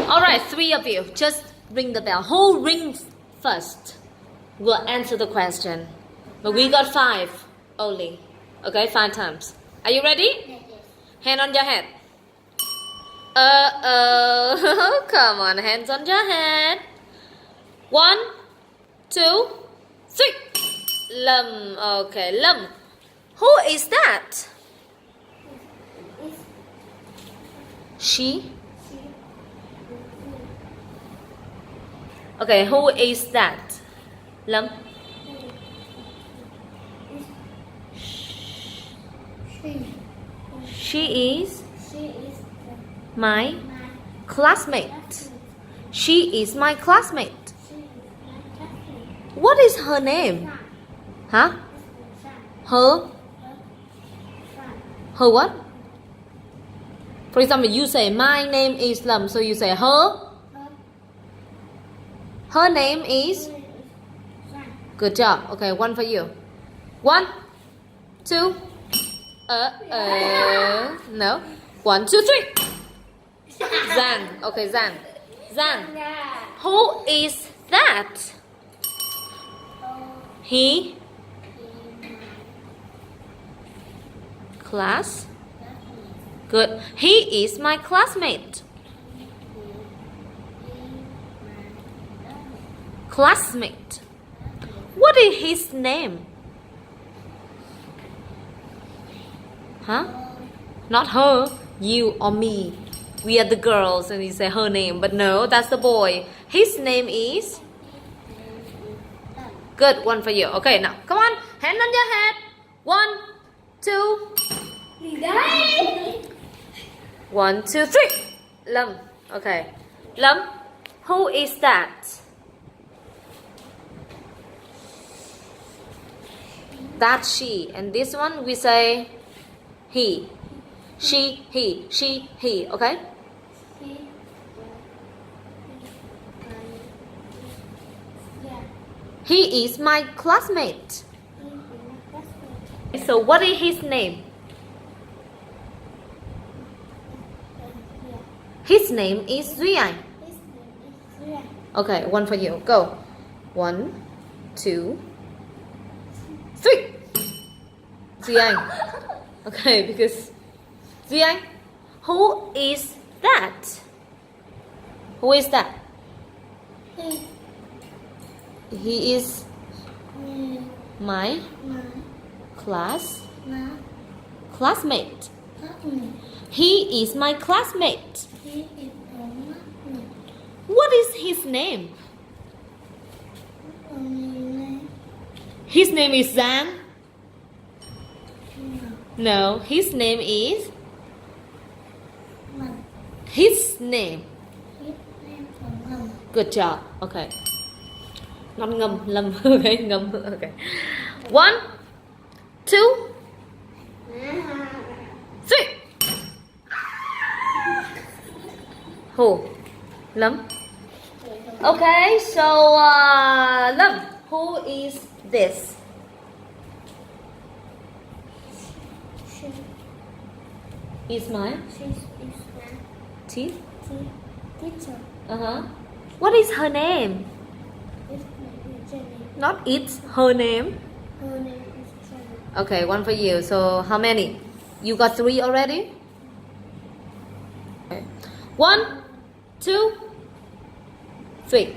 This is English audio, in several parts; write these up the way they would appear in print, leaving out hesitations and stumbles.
Alright, three of you. Just ring the bell. Who rings first will answer the question. But we got 5 only. Okay, 5 times. Are you ready? Yes. Hand on your head. Come on, hands on your head. 1, 2, 3. Lâm. Okay, Lâm. Who is that? She. Okay, who is that? Lâm. She is my classmate. She is my classmate. What is her name? Huh? Her what? For example, you say my name is Lâm, so you say her. Her name is. Good job. Okay, 1 for you. 1, 2. No. 1, 2, 3. Zan. Okay, Zan. Zan. Who is that? He. Class. Good. He is my classmate. Classmate. What is his name? Huh? Not her. You or me. We are the girls and you say her name. But no, that's the boy. His name is? Good. 1 for you. Okay, now come on. Hand on your head. 1, 2. 1, 2, 3. Lâm. Okay. Lâm. Who is that? That's she. And this one we say he. She, he. Okay? He is my classmate. So what is his name? His name is Duy Anh. Okay, 1 for you. Go. 1, 2, 3. Duy Anh. Okay, because Duy Anh. Who is that? Who is that? He is my classmate. He is my classmate. What is his name? His name is Zan? No, his name is? His name. Good job. Okay. Not ngâm, Lâm. Okay, ngâm. Okay. 1, 2, 3. Who? Lâm. Okay, so Lâm, who is this? Is mine? Teeth? Teacher. What is her name? Not it's her name. Her name is Jenny. Okay, 1 for you. So how many? You got 3 already? Okay. 1, 2, 3.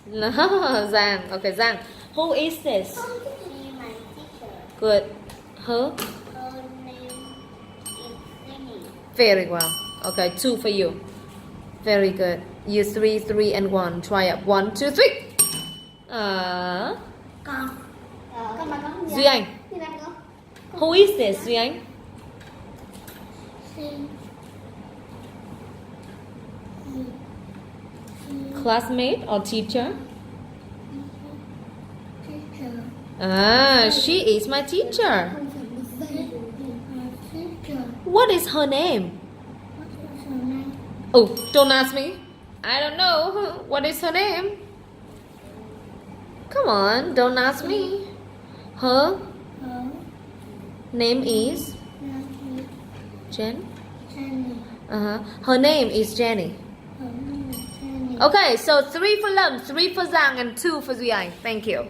No, Giang. Okay, Giang. Who is this? She my teacher. Good. Her? Her name is Jenny. Very well. Okay, 2 for you. Very good. You 3, 3 and 1. Try up. 1, 2, 3. Con mà con Duy Anh. Who is this, Duy Anh? Classmate or teacher? Teacher. She is my teacher. What is her name? Oh, don't ask me. I don't know. What is her name? Come on, don't ask me. Her name is Jen. Her name is Jenny. Okay, so 3 for Lâm, 3 for Giang, and 2 for Duy Anh. Thank you.